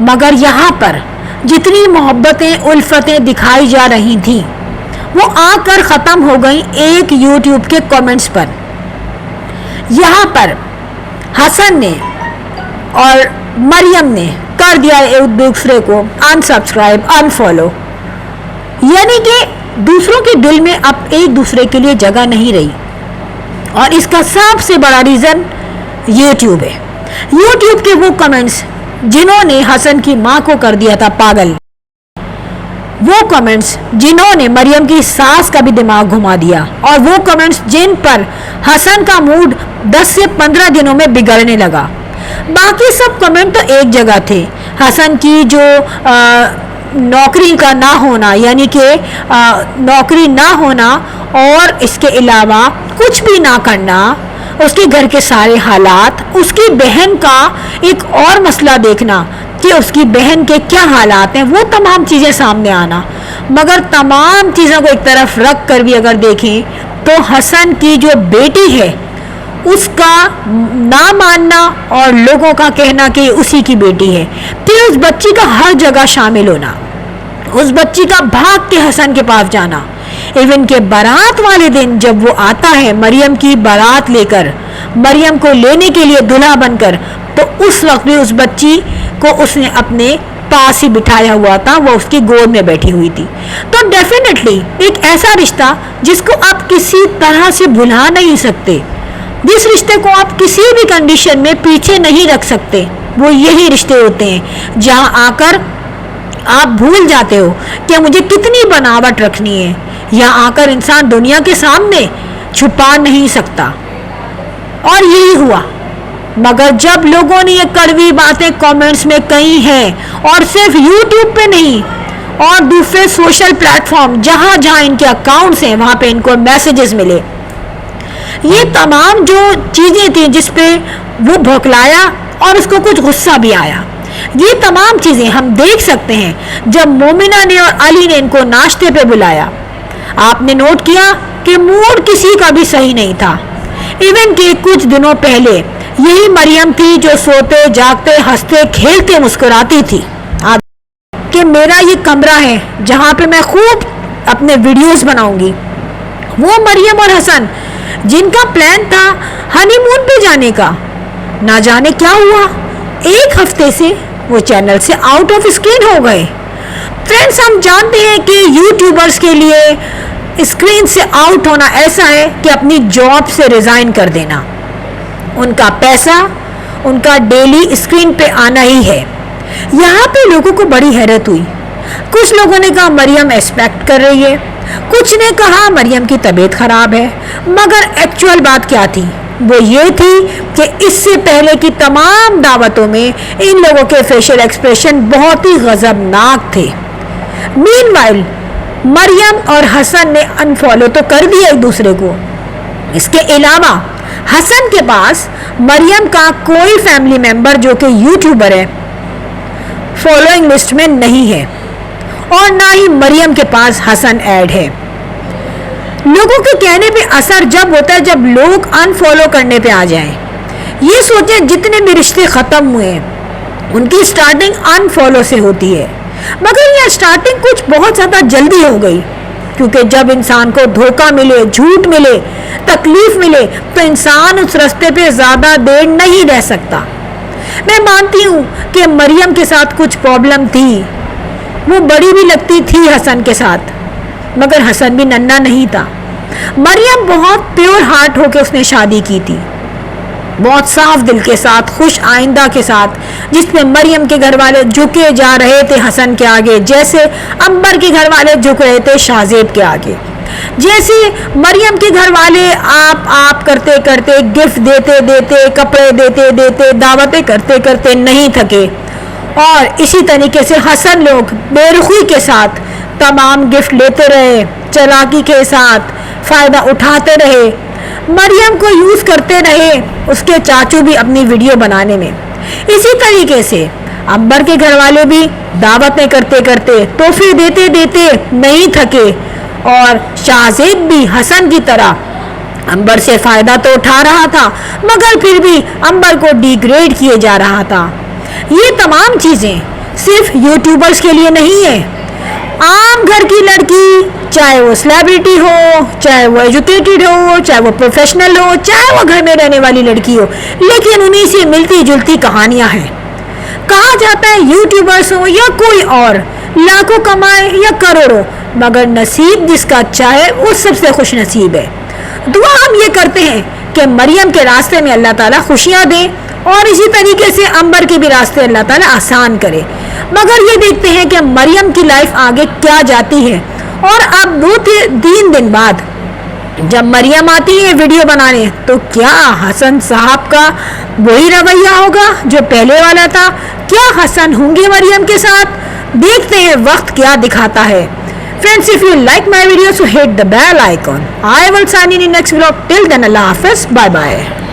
مگر یہاں پر جتنی محبتیں الفتیں دکھائی جا رہی تھیں وہ آ کر ختم ہو گئیں ایک یوٹیوب کے کامنٹس پر. یہاں پر حسن نے اور مریم نے کر دیا ایک دوسرے کو ان سبسکرائب ان فالو، یعنی کہ دوسروں کے دل میں اب ایک دوسرے کے لیے جگہ نہیں رہی. اور اس کا سب سے بڑا ریزن یوٹیوب ہے. یوٹیوب کے وہ کمنٹس جنہوں نے حسن کی ماں کو کر دیا تھا پاگل، وہ کمنٹس جنہوں نے مریم کی ساس کا بھی دماغ گھما دیا، اور وہ کمنٹس جن پر حسن کا موڈ 10 سے 15 دنوں میں بگڑنے لگا. باقی سب کمنٹ تو ایک جگہ تھے. حسن کی جو نوکری کا نہ ہونا، یعنی کہ نوکری نہ ہونا اور اس کے علاوہ کچھ بھی نہ کرنا، اس کے گھر کے سارے حالات، اس کی بہن کا ایک اور مسئلہ دیکھنا کہ اس کی بہن کے کیا حالات ہیں، وہ تمام چیزیں سامنے آنا. مگر تمام چیزوں کو ایک طرف رکھ کر بھی اگر دیکھیں تو حسن کی جو بیٹی ہے اس کا نہ ماننا اور لوگوں کا کہنا کہ اسی کی بیٹی ہے، پھر اس بچی کا ہر جگہ شامل ہونا، اس بچی کا بھاگ کے حسن کے پاس جانا. ایون کہ بارات والے دن جب وہ آتا ہے مریم کی بارات لے کر، مریم کو لینے کے لیے دلہا بن کر، تو اس وقت بھی اس بچی کو اس نے اپنے پاس ہی بٹھایا ہوا تھا، وہ اس کی گود میں بیٹھی ہوئی تھی. تو ڈیفینیٹلی ایک ایسا رشتہ جس کو آپ کسی طرح سے بھلا نہیں سکتے، جس رشتے کو آپ کسی بھی کنڈیشن میں پیچھے نہیں رکھ سکتے، وہ یہی رشتے ہوتے ہیں جہاں آ کر آپ بھول جاتے ہو کہ مجھے کتنی بناوٹ رکھنی ہے. یہاں آ کر انسان دنیا کے سامنے چھپا نہیں سکتا. اور یہی ہوا. مگر جب لوگوں نے یہ کڑوی باتیں کامنٹس میں کہی ہیں، اور صرف یوٹیوب پہ نہیں اور دوسرے سوشل پلیٹ فارم جہاں جہاں ان کے اکاؤنٹس ہیں وہاں پہ ان کو میسیجز ملے، یہ تمام جو چیزیں تھیں جس پہ وہ بھوکلایا اور اس کو کچھ غصہ بھی آیا، یہ تمام چیزیں ہم دیکھ سکتے ہیں جب مومنہ نے اور علی نے ان کو ناشتے پہ بلایا. آپ نے نوٹ کیا کہ موڈ کسی کا بھی صحیح نہیں تھا. ایون کہ کچھ دنوں پہلے یہی مریم تھی جو سوتے جاگتے ہنستے کھیلتے مسکراتی تھی کہ میرا یہ کمرہ ہے جہاں پہ میں خوب اپنے ویڈیوز بناؤں گی. وہ مریم اور حسن جن کا پلان تھا ہنی مون پہ جانے کا، نہ جانے کیا ہوا، ایک ہفتے سے وہ چینل سے آؤٹ آف اسکرین ہو گئے. فرینڈس، ہم جانتے ہیں کہ یوٹیوبرز کے لیے اسکرین سے آؤٹ ہونا ایسا ہے کہ اپنی جاب سے ریزائن کر دینا. ان کا پیسہ، ان کا ڈیلی اسکرین پہ آنا ہی ہے. یہاں پہ لوگوں کو بڑی حیرت ہوئی. کچھ لوگوں نے کہا مریم ایکسپیکٹ کر رہی ہے، کچھ نے کہا مریم کی طبیعت خراب ہے. مگر ایکچوئل بات کیا تھی؟ وہ یہ تھی کہ اس سے پہلے کی تمام دعوتوں میں ان لوگوں کے فیشل ایکسپریشن بہت ہی غضبناک تھے. مین وائل مریم اور حسن نے انفالو تو کر دیا ایک دوسرے کو. اس کے علاوہ حسن کے پاس مریم کا کوئی فیملی ممبر جو کہ یوٹیوبر ہے فالوئنگ لسٹ میں نہیں ہے، اور نہ ہی مریم کے پاس حسن ایڈ ہے. لوگوں کے کہنے پہ اثر جب ہوتا ہے جب لوگ انفالو کرنے پہ آ جائیں. یہ سوچیں جتنے بھی رشتے ختم ہوئے ہیں ان کی سٹارٹنگ انفالو سے ہوتی ہے. مگر یہ سٹارٹنگ کچھ بہت زیادہ جلدی ہو گئی، کیونکہ جب انسان کو دھوکہ ملے، جھوٹ ملے، تکلیف ملے تو انسان اس راستے پہ زیادہ دیر نہیں رہ سکتا. میں مانتی ہوں کہ مریم کے ساتھ کچھ پرابلم تھی، وہ بڑی بھی لگتی تھی حسن کے ساتھ، مگر حسن بھی ننھا نہیں تھا. مریم بہت پیور ہارٹ ہو کے اس نے شادی کی تھی، بہت صاف دل کے ساتھ، خوش آئندہ کے ساتھ، جس میں مریم کے گھر والے جھکے جا رہے تھے حسن کے آگے، جیسے عنبر کے گھر والے جھک رہے تھے شاہزیب کے آگے. جیسے مریم کے گھر والے آپ کرتے کرتے، گفٹ دیتے دیتے، کپڑے دیتے دیتے، دعوتیں کرتے کرتے نہیں تھکے، اور اسی طریقے سے حسن لوگ بے رخی کے ساتھ تمام گفٹ لیتے رہے، چالاکی کے ساتھ فائدہ اٹھاتے رہے، مریم کو یوز کرتے رہے، اس کے چاچو بھی اپنی ویڈیو بنانے میں. اسی طریقے سے عنبر کے گھر والے بھی دعوتیں کرتے کرتے، تحفے دیتے دیتے نہیں تھکے، اور شاہزیب بھی حسن کی طرح عنبر سے فائدہ تو اٹھا رہا تھا مگر پھر بھی عنبر کو ڈی گریڈ کیے جا رہا تھا. یہ تمام چیزیں صرف یوٹیوبرز کے لیے نہیں ہے. عام گھر کی لڑکی, چاہے وہ سیلیبریٹی ہو, چاہے وہ ایجوکیٹڈ ہو, چاہے وہ پروفیشنل ہو, چاہے وہ گھر میں رہنے والی لڑکی ہو, لیکن انہی سے ملتی جلتی کہانیاں ہیں. کہا جاتا ہے یوٹیوبرز ہو یا کوئی اور, لاکھوں کمائے یا کروڑوں, مگر نصیب جس کا اچھا ہے وہ سب سے خوش نصیب ہے. دعا ہم یہ کرتے ہیں کہ مریم کے راستے میں اللہ تعالیٰ خوشیاں دے, اور اسی طریقے سے امبر کے بھی راستے اللہ تعالیٰ آسان کرے. مگر یہ دیکھتے ہیں کہ مریم کی لائف آگے کیا جاتی ہے. اور اب 2-3 دن بعد جب مریم آتی ہے ویڈیو بنانے, تو کیا حسن صاحب کا وہی رویہ ہوگا جو پہلے والا تھا؟ کیا حسن ہوں گے مریم کے ساتھ؟ دیکھتے ہیں وقت کیا دکھاتا ہے. Friends, if you like my video, so hit the bell icon. I will sign in next vlog. Till then, Allah Hafiz. Bye bye.